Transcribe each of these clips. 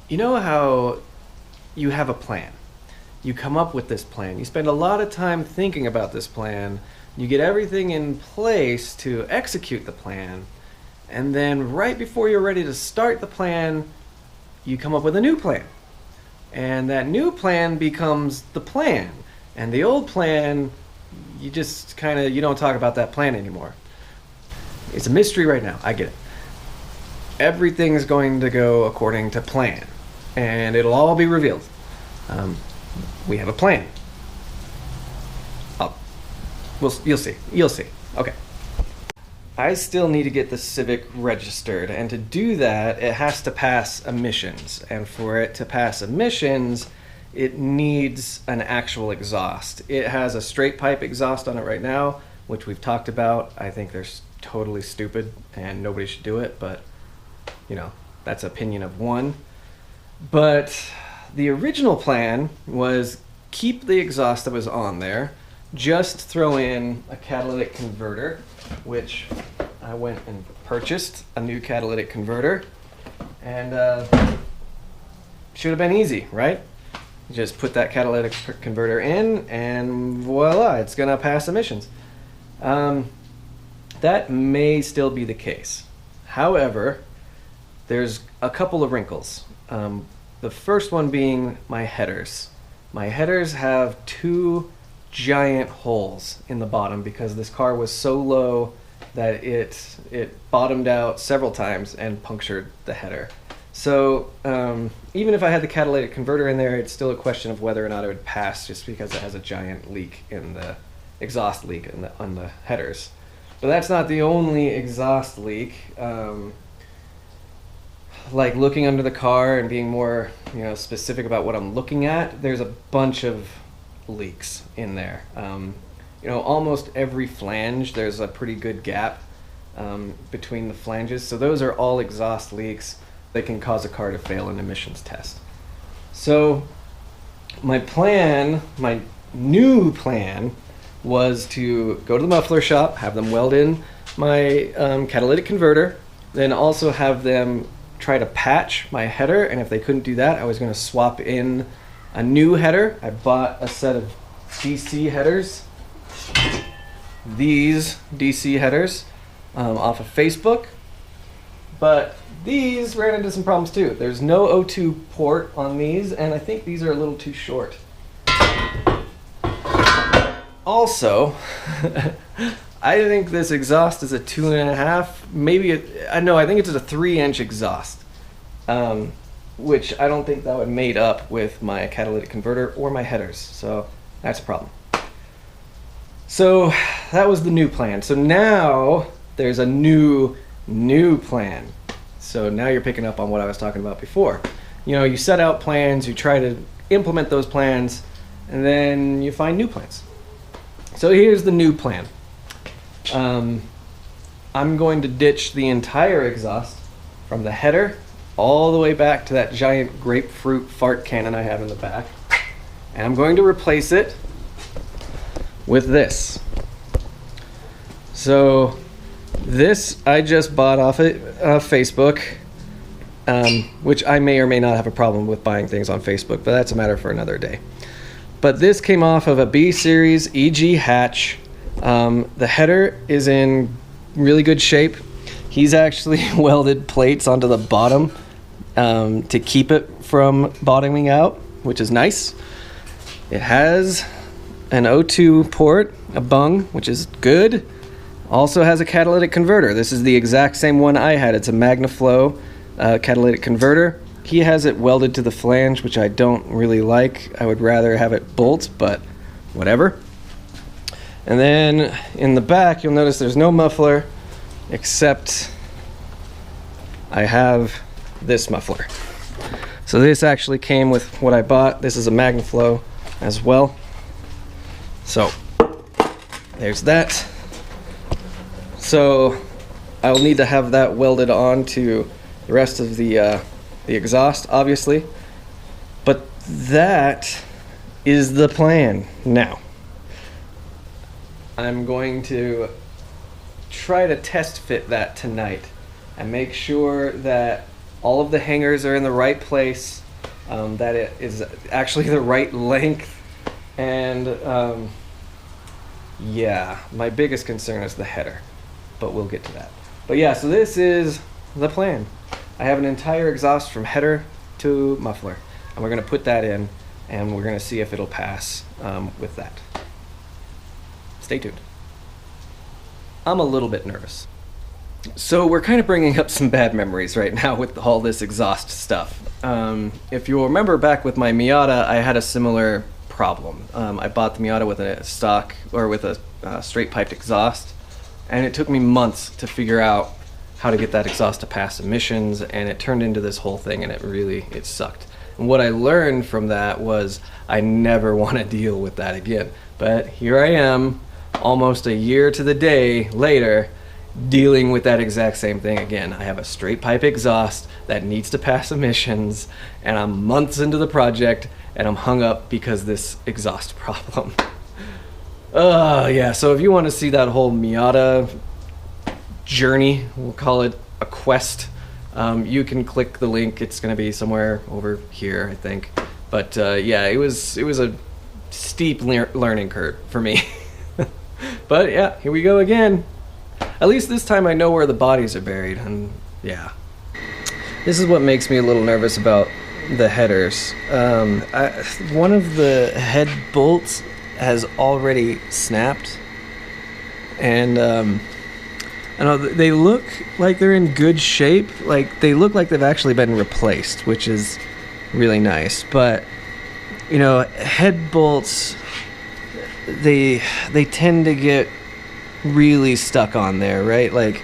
You know how you have a plan. You come up with this plan. You spend a lot of time thinking about this plan. You get everything in place to execute the plan. And then right before you're ready to start the plan, you come up with a new plan. And that new plan becomes the plan. And the old plan, you just you don't talk about that plan anymore. It's a mystery right now. I get it. Everything's going to go according to plan. And it'll all be revealed. We have a plan. You'll see. You'll see. Okay. I still need to get the Civic registered, and to do that, it has to pass emissions. And for it to pass emissions, it needs an actual exhaust. It has a straight pipe exhaust on it right now, which we've talked about. I think they're totally stupid, and nobody should do it, but, that's opinion of one. But the original plan was keep the exhaust that was on there, just throw in a catalytic converter, which I went and purchased a new catalytic converter, and should have been easy, right? Just put that catalytic converter in, and voila, it's gonna pass emissions. That may still be the case. However, there's a couple of wrinkles. The first one being my headers. My headers have two giant holes in the bottom because this car was so low that it bottomed out several times and punctured the header. So even if I had the catalytic converter in there, it's still a question of whether or not it would pass just because it has a giant leak in the exhaust leak on the headers. But that's not the only exhaust leak. Like looking under the car and being more specific about what I'm looking at, there's a bunch of leaks in there. Almost every flange there's a pretty good gap between the flanges, so those are all exhaust leaks that can cause a car to fail an emissions test. So my new plan was to go to the muffler shop, have them weld in my catalytic converter, then also have them try to patch my header, and if they couldn't do that, I was going to swap in a new header. I bought a set of DC headers, these DC headers, off of Facebook, but these ran into some problems too. There's no O2 port on these, and I think these are a little too short. Also, I think this exhaust is a 2.5, I think it's a 3-inch exhaust, which I don't think that would mate up with my catalytic converter or my headers, so that's a problem. So that was the new plan. So now there's a new plan. So now you're picking up on what I was talking about before. You set out plans, you try to implement those plans, and then you find new plans. So here's the new plan. I'm going to ditch the entire exhaust from the header all the way back to that giant grapefruit fart cannon I have in the back. And I'm going to replace it with this. So this I just bought off of Facebook, which I may or may not have a problem with buying things on Facebook, but that's a matter for another day. But this came off of a B Series EG hatch. The header is in really good shape. He's actually welded plates onto the bottom to keep it from bottoming out, which is nice. It has an O2 port, a bung, which is good. Also has a catalytic converter. This is the exact same one I had. It's a MagnaFlow catalytic converter. He has it welded to the flange, which I don't really like. I would rather have it bolt, but whatever. And then in the back, you'll notice there's no muffler, except I have this muffler. So this actually came with what I bought. This is a MagnaFlow as well. So there's that. So I'll need to have that welded on to the rest of the exhaust, obviously. But that is the plan now. I'm going to try to test fit that tonight and make sure that all of the hangers are in the right place, that it is actually the right length, and yeah, my biggest concern is the header, but we'll get to that. But yeah, so this is the plan. I have an entire exhaust from header to muffler, and we're going to put that in, and we're going to see if it'll pass with that. Stay tuned. I'm a little bit nervous. So we're kind of bringing up some bad memories right now with all this exhaust stuff. If you'll remember back with my Miata, I had a similar problem. I bought the Miata with a stock, or with a straight piped exhaust, and it took me months to figure out how to get that exhaust to pass emissions, and it turned into this whole thing, and it sucked. And what I learned from that was I never want to deal with that again. But here I am, almost a year to the day later, dealing with that exact same thing again. I have a straight pipe exhaust that needs to pass emissions, and I'm months into the project, and I'm hung up because this exhaust problem. Yeah, so if you want to see that whole Miata journey, we'll call it a quest, you can click the link. It's going to be somewhere over here, I think. But yeah, it was a steep learning curve for me. But yeah, here we go again. At least this time I know where the bodies are buried, and yeah. This is what makes me a little nervous about the headers. One of the head bolts has already snapped, and I know they look like they're in good shape. Like, they look like they've actually been replaced, which is really nice. But you know, head bolts, they tend to get really stuck on there, right? Like,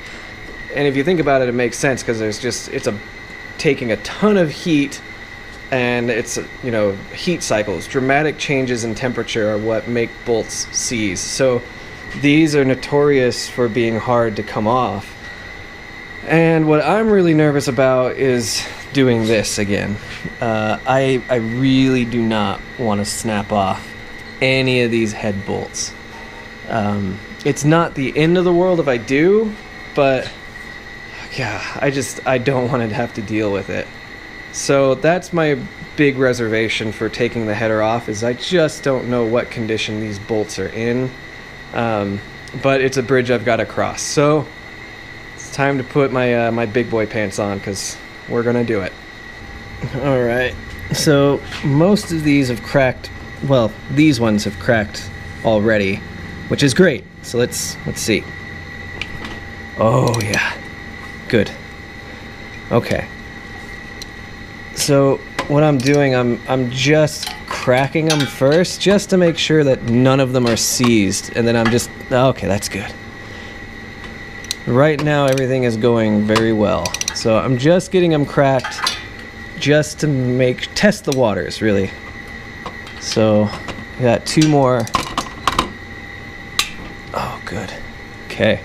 and if you think about it, it makes sense, because it's taking a ton of heat, and it's, you know, heat cycles, dramatic changes in temperature are what make bolts seize. So these are notorious for being hard to come off. And what I'm really nervous about is doing this again. I really do not want to snap off any of these head bolts. It's not the end of the world if I do, but yeah, I don't want to have to deal with it. So that's my big reservation for taking the header off, is I just don't know what condition these bolts are in. But it's a bridge I've got to cross. So it's time to put my my big boy pants on, because we're gonna do it. All right. So most of these have cracked. Well, these ones have cracked already, which is great. So let's see. Oh yeah, good. Okay. So what I'm doing, I'm just cracking them first, just to make sure that none of them are seized, and then I'm just, okay, that's good. Right now everything is going very well, so I'm just getting them cracked, just to test the waters, really. So we got two more. Oh, good. Okay,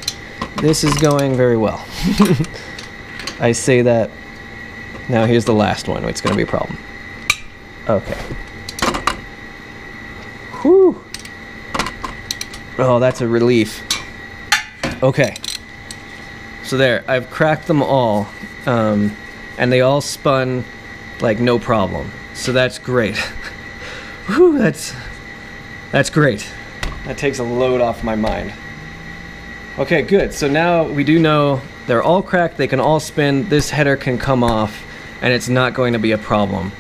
this is going very well. I say that. Now here's the last one. It's going to be a problem. Okay. Whew. Oh, that's a relief. Okay. So there, I've cracked them all, and they all spun like no problem. So that's great. Whew, that's great. That takes a load off my mind. Okay, good. So now we do know they're all cracked. They can all spin. This header can come off, and it's not going to be a problem.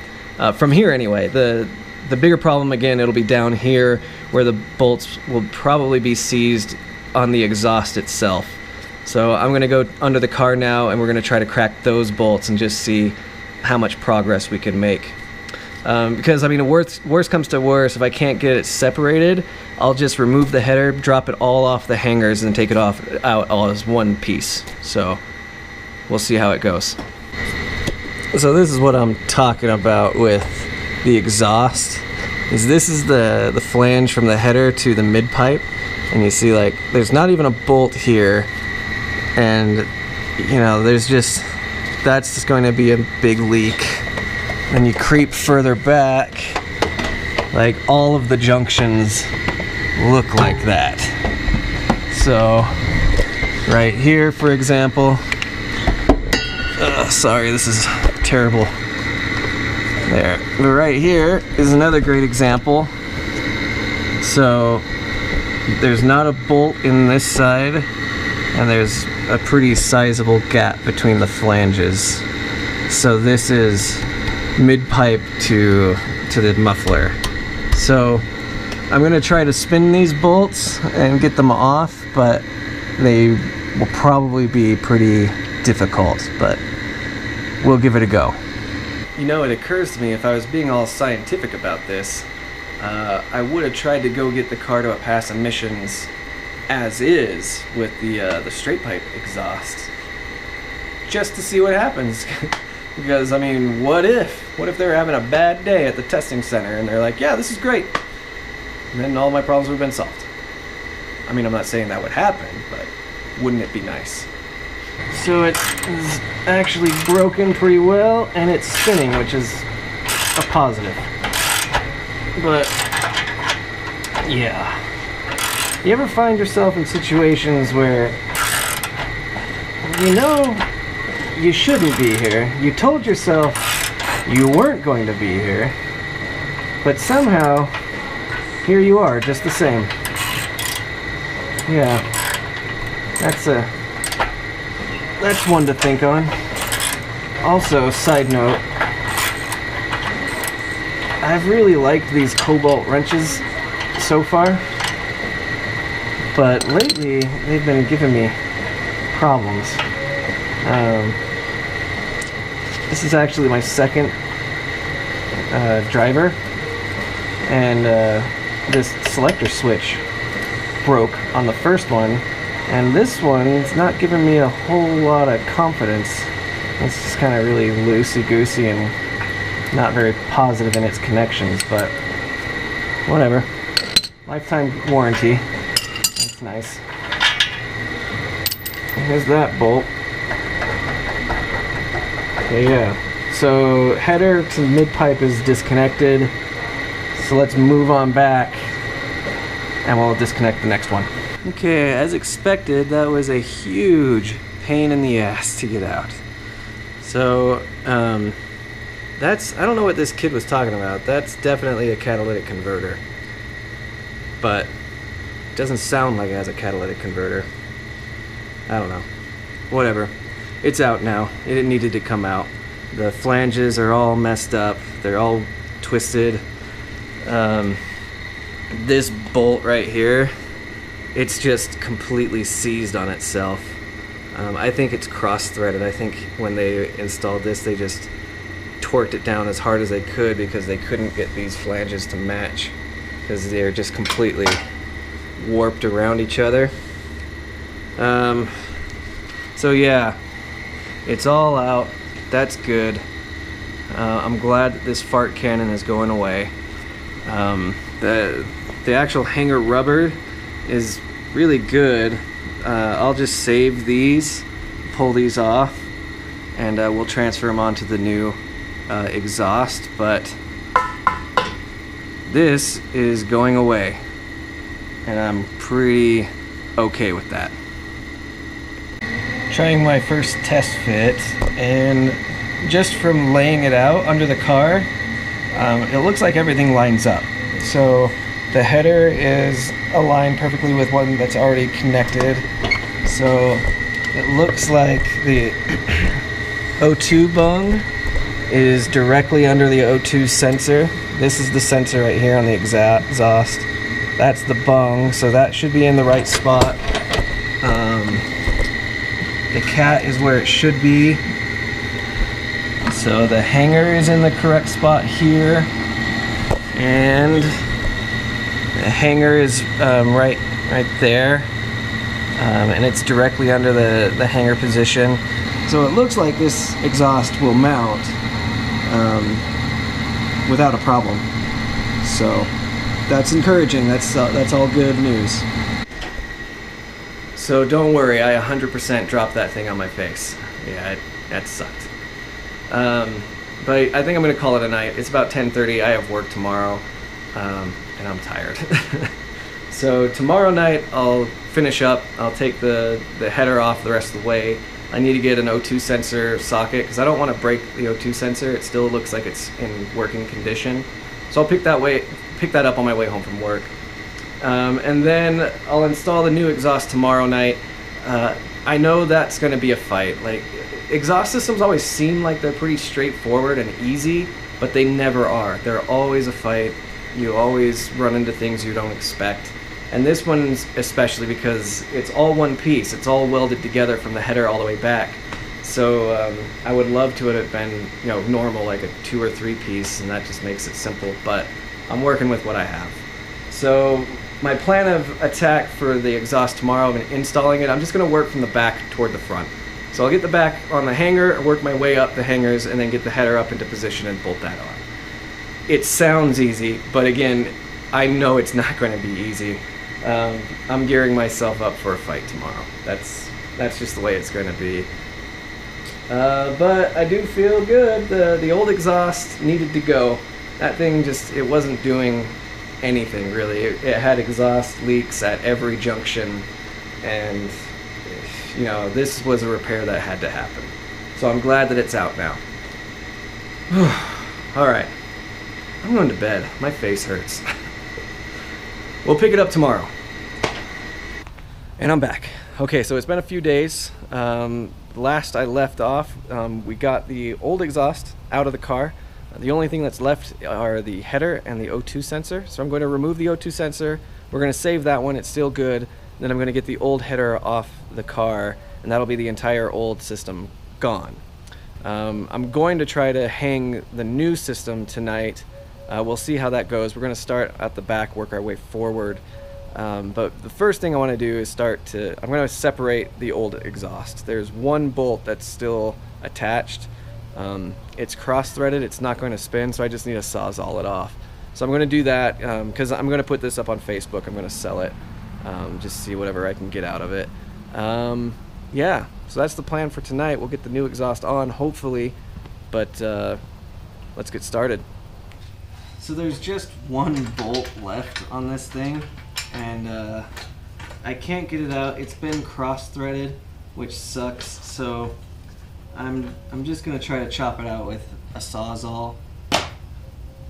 From here anyway. The bigger problem, again, it'll be down here, where the bolts will probably be seized on the exhaust itself. So I'm going to go under the car now, and we're going to try to crack those bolts and just see how much progress we can make. Because, I mean, worst comes to worst, if I can't get it separated, I'll just remove the header, drop it all off the hangers, and take it out all as one piece. So we'll see how it goes. So this is what I'm talking about with the exhaust. This is the flange from the header to the mid pipe, and you see, like, there's not even a bolt here, and you know, that's just going to be a big leak. And you creep further back, like, all of the junctions look like that. So right here, for example, sorry, this is terrible. There. But right here is another great example. So there's not a bolt in this side, and there's a pretty sizable gap between the flanges. So this is mid-pipe to the muffler. So I'm gonna try to spin these bolts and get them off, but they will probably be pretty difficult, but we'll give it a go. You know, it occurs to me, if I was being all scientific about this, I would have tried to go get the car to a pass emissions as is with the straight pipe exhaust, just to see what happens. Because, I mean, what if they're having a bad day at the testing center and they're like, yeah, this is great, and then all my problems would have been solved. I mean, I'm not saying that would happen, but wouldn't it be nice? So it is actually broken pretty well, and it's spinning, which is a positive. But, yeah. You ever find yourself in situations where you know you shouldn't be here, you told yourself you weren't going to be here, but somehow here you are, just the same. Yeah, that's one to think on. Also, side note, I've really liked these cobalt wrenches so far, but lately they've been giving me problems. This is actually my second driver, and this selector switch broke on the first one, and this one's not giving me a whole lot of confidence. It's just kind of really loosey-goosey and not very positive in its connections, but whatever. Lifetime warranty. That's nice. Here's that bolt. Okay, yeah. So header to mid-pipe is disconnected. So let's move on back and we'll disconnect the next one. Okay, as expected, that was a huge pain in the ass to get out. So, I don't know what this kid was talking about. That's definitely a catalytic converter. But it doesn't sound like it has a catalytic converter. I don't know. Whatever. It's out now. It needed to come out. The flanges are all messed up. They're all twisted. This bolt right here, it's just completely seized on itself. I think it's cross-threaded. I think when they installed this, they just torqued it down as hard as they could because they couldn't get these flanges to match because they're just completely warped around each other. So yeah, it's all out. That's good. I'm glad that this fart cannon is going away. The actual hanger rubber is really good. I'll just save these, pull these off, and we'll transfer them onto the new exhaust, but this is going away, and I'm pretty okay with that. Trying my first test fit, and just from laying it out under the car, it looks like everything lines up. So the header is aligned perfectly with one that's already connected. So it looks like the O2 bung is directly under the O2 sensor. This is the sensor right here on the exhaust. That's the bung, so that should be in the right spot. The cat is where it should be. So the hanger is in the correct spot here, and the hanger is right there, and it's directly under the hanger position. So it looks like this exhaust will mount without a problem. So that's encouraging. That's all good news. So don't worry, I 100% dropped that thing on my face. Yeah, that sucked. But I think I'm gonna call it a night. It's about 10:30. I have work tomorrow, and I'm tired. So tomorrow night I'll finish up. I'll take the header off the rest of the way, I need to get an O2 sensor socket because I don't want to break the O2 sensor. It still looks like it's in working condition. So I'll pick that up on my way home from work. And then I'll install the new exhaust tomorrow night. I know that's going to be a fight. Like, exhaust systems always seem like they're pretty straightforward and easy, but they never are. They're always a fight. You always run into things you don't expect. And this one's especially because it's all one piece. It's all welded together from the header all the way back. So I would love to have been, normal, like a 2 or 3 piece, and that just makes it simple. But I'm working with what I have. So my plan of attack for the exhaust tomorrow and installing it, I'm just going to work from the back toward the front. So I'll get the back on the hanger, work my way up the hangers, and then get the header up into position and bolt that on. It sounds easy, but again, I know it's not going to be easy. I'm gearing myself up for a fight tomorrow. That's just the way it's going to be. But I do feel good. The old exhaust needed to go. That thing it wasn't doing anything really. It had exhaust leaks at every junction, and this was a repair that had to happen. So I'm glad that it's out now. All right, I'm going to bed. My face hurts. We'll pick it up tomorrow. And I'm back. Okay, so it's been a few days. Last I left off, we got the old exhaust out of the car. The only thing that's left are the header and the O2 sensor. So I'm going to remove the O2 sensor. We're going to save that one. It's still good. Then I'm going to get the old header off the car, and that'll be the entire old system gone. I'm going to try to hang the new system tonight. We'll see how that goes. We're going to start at the back, work our way forward. But the first thing I want to do is I'm going to separate the old exhaust. There's one bolt that's still attached. It's cross-threaded. It's not going to spin, so I just need to sawzall it off. So I'm going to do that because I'm going to put this up on Facebook. I'm going to sell it, just see whatever I can get out of it. Yeah, so that's the plan for tonight. We'll get the new exhaust on, hopefully, but let's get started. So there's just one bolt left on this thing, and I can't get it out. It's been cross-threaded, which sucks, so I'm just gonna try to chop it out with a sawzall.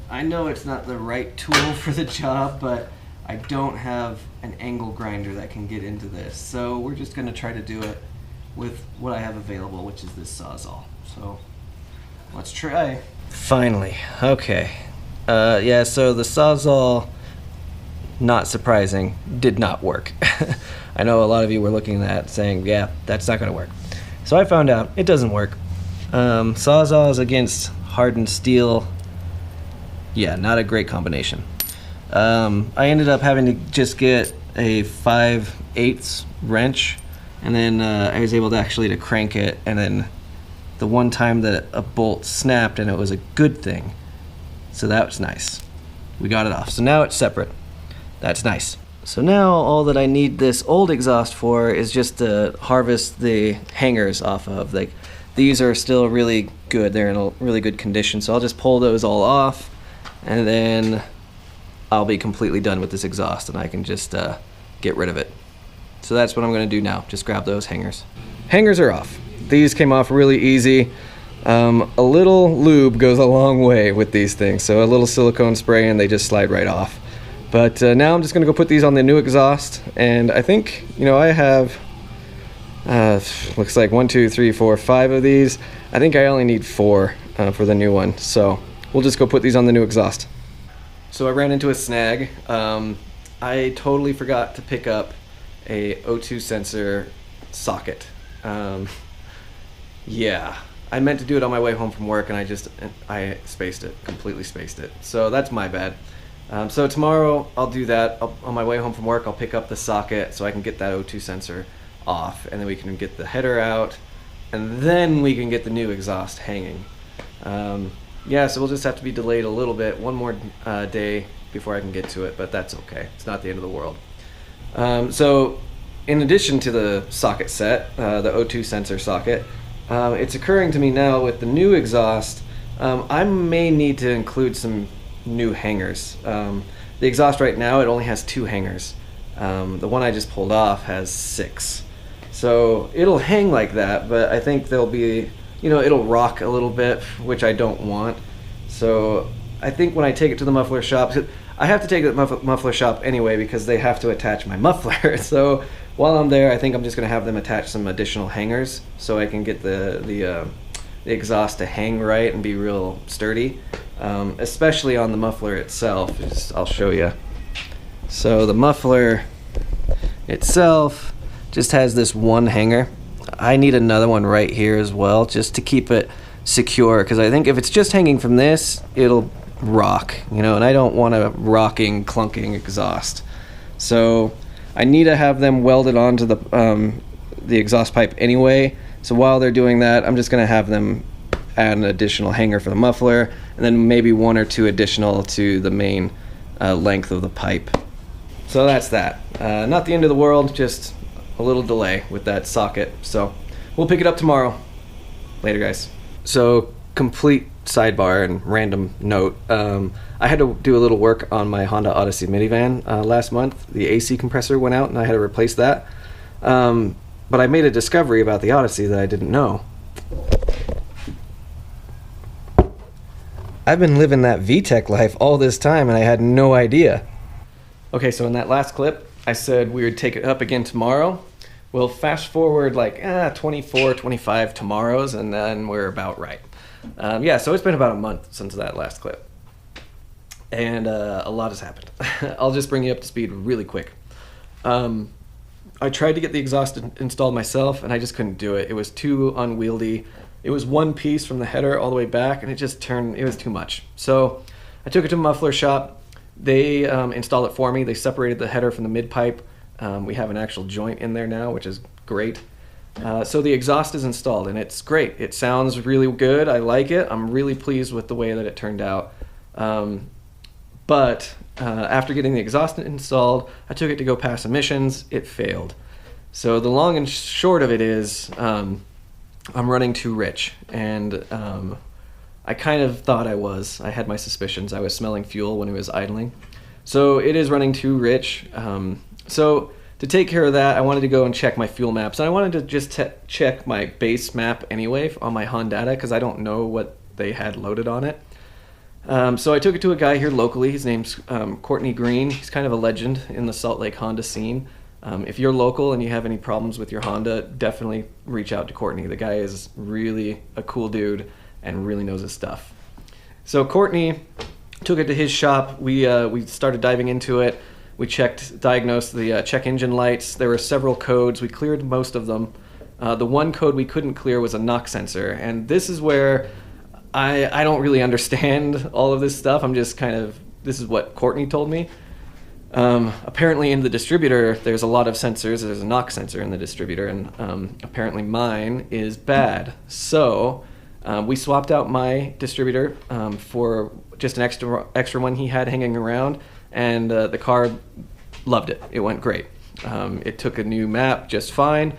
I know it's not the right tool for the job, but I don't have an angle grinder that can get into this, so we're just gonna try to do it with what I have available, which is this sawzall. So let's try. Finally, okay. Yeah, so the sawzall, not surprising, did not work. I know a lot of you were looking at that saying, yeah, that's not gonna work. So I found out it doesn't work. Sawzalls against hardened steel, yeah, not a great combination. I ended up having to just get a 5/8 wrench, and then I was able to crank it, and then the one time that a bolt snapped, and it was a good thing. So that was nice. We got it off. So now it's separate. That's nice. So now all that I need this old exhaust for is just to harvest the hangers off of. Like, these are still really good. They're in a really good condition. So I'll just pull those all off, and then I'll be completely done with this exhaust, and I can just get rid of it. So that's what I'm gonna do now. Just grab those hangers. Hangers are off. These came off really easy. A little lube goes a long way with these things. So a little silicone spray and they just slide right off. But now I'm just gonna go put these on the new exhaust, and I think, I have, looks like 1, 2, 3, 4, 5 of these. I think I only need 4 for the new one. So we'll just go put these on the new exhaust. So I ran into a snag. I totally forgot to pick up a O2 sensor socket. Yeah, I meant to do it on my way home from work, and I spaced it, completely spaced it. So that's my bad. So tomorrow I'll do that. On my way home from work, I'll pick up the socket so I can get that O2 sensor off, and then we can get the header out, and then we can get the new exhaust hanging. Yeah, so we'll just have to be delayed a little bit, one more day before I can get to it, but that's okay. It's not the end of the world. So in addition to the socket set, the O2 sensor socket, it's occurring to me now with the new exhaust, I may need to include some new hangers. The exhaust right now, it only has 2 hangers. The one I just pulled off has 6. So it'll hang like that, but I think there'll be, it'll rock a little bit, which I don't want. So I think when I take it to the muffler shop, I have to take it to the muffler shop anyway because they have to attach my muffler. So while I'm there, I think I'm just going to have them attach some additional hangers so I can get the exhaust to hang right and be real sturdy, especially on the muffler itself. I'll show you. So the muffler itself just has this one hanger. I need another one right here as well just to keep it secure, because I think if it's just hanging from this, it'll rock, and I don't want a rocking, clunking exhaust. So I need to have them welded onto the exhaust pipe anyway. So while they're doing that, I'm just going to have them add an additional hanger for the muffler, and then maybe 1 or 2 additional to the main length of the pipe. So that's that. Not the end of the world, just a little delay with that socket. So we'll pick it up tomorrow. Later, guys. So complete sidebar and random note. I had to do a little work on my Honda Odyssey minivan last month. The AC compressor went out and I had to replace that. But I made a discovery about the Odyssey that I didn't know. I've been living that VTEC life all this time and I had no idea. Okay, so in that last clip, I said we would take it up again tomorrow. We'll fast forward like 24, 25 tomorrows, and then we're about right. So it's been about a month since that last clip. And a lot has happened. I'll just bring you up to speed really quick. I tried to get the exhaust installed myself, and I just couldn't do it. It was too unwieldy. It was one piece from the header all the way back, and it was too much. So I took it to a muffler shop. They installed it for me. They separated the header from the mid-pipe. We have an actual joint in there now, which is great. So the exhaust is installed, and it's great. It sounds really good. I like it. I'm really pleased with the way that it turned out. But after getting the exhaust installed, I took it to go pass emissions. It failed. So the long and short of it is I'm running too rich, and I kind of thought I was. I had my suspicions. I was smelling fuel when it was idling. So it is running too rich. So to take care of that, I wanted to go and check my fuel maps. And I wanted to just check my base map anyway on my Honda, because I don't know what they had loaded on it. So I took it to a guy here locally. His name's Courtney Green. He's kind of a legend in the Salt Lake Honda scene. If you're local and you have any problems with your Honda, definitely reach out to Courtney. The guy is really a cool dude and really knows his stuff. So Courtney took it to his shop. We started diving into it. We diagnosed the check engine lights. There were several codes. We cleared most of them. The one code we couldn't clear was a knock sensor. And this is where I don't really understand all of this stuff. This is what Courtney told me. Apparently in the distributor, there's a lot of sensors. There's a knock sensor in the distributor, and apparently mine is bad. So we swapped out my distributor for just an extra one he had hanging around. And the car loved it. It went great. It took a new map just fine.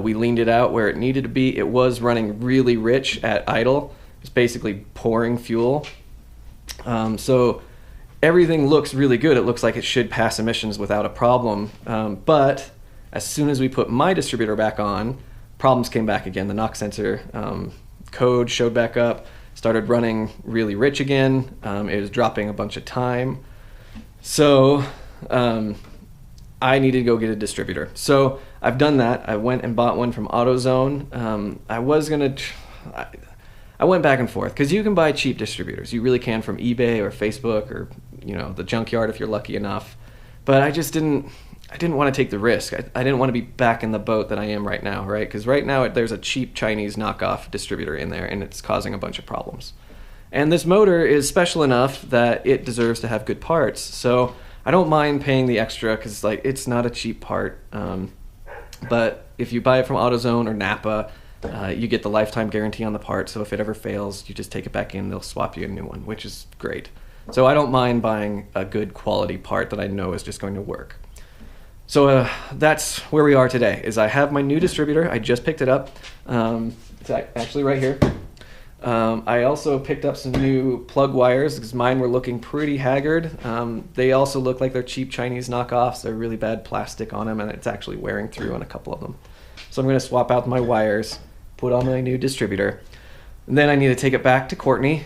We leaned it out where it needed to be. It was running really rich at idle. It's basically pouring fuel. So everything looks really good. It looks like it should pass emissions without a problem. But as soon as we put my distributor back on, problems came back again. The knock sensor code showed back up, started running really rich again. It was dropping a bunch of time. So I needed to go get a distributor. So I've done that. I went and bought one from AutoZone. I went back and forth because you can buy cheap distributors. You really can from eBay or Facebook or the junkyard if you're lucky enough. But I didn't want to take the risk. I didn't want to be back in the boat that I am right now, right? Because right now there's a cheap Chinese knockoff distributor in there and it's causing a bunch of problems. And this motor is special enough that it deserves to have good parts. So I don't mind paying the extra because it's not a cheap part. But if you buy it from AutoZone or Napa, you get the lifetime guarantee on the part. So if it ever fails, you just take it back in. They'll swap you a new one, which is great. So I don't mind buying a good quality part that I know is just going to work. So that's where we are today. Is I have my new distributor. I just picked it up. It's actually right here. I also picked up some new plug wires because mine were looking pretty haggard. They also look like they're cheap Chinese knockoffs. They're really bad plastic on them, and it's actually wearing through on a couple of them. So I'm going to swap out my wires, put on my new distributor. And then I need to take it back to Courtney.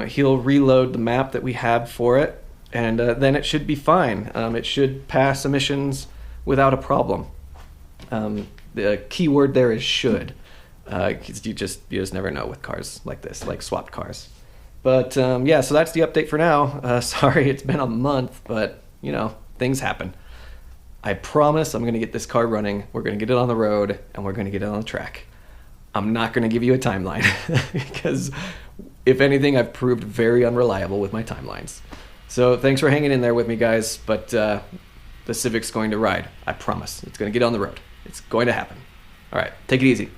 He'll reload the map that we have for it, and then it should be fine. It should pass emissions without a problem. The key word there is should. 'Cause you just never know with cars like this, like swapped cars. But yeah, so that's the update for now. Sorry, it's been a month, but you know, things happen. I promise I'm going to get this car running. We're going to get it on the road, and we're going to get it on the track. I'm not going to give you a timeline because, if anything, I've proved very unreliable with my timelines. So thanks for hanging in there with me, guys. But the Civic's going to ride. I promise. It's going to get on the road. It's going to happen. All right, take it easy.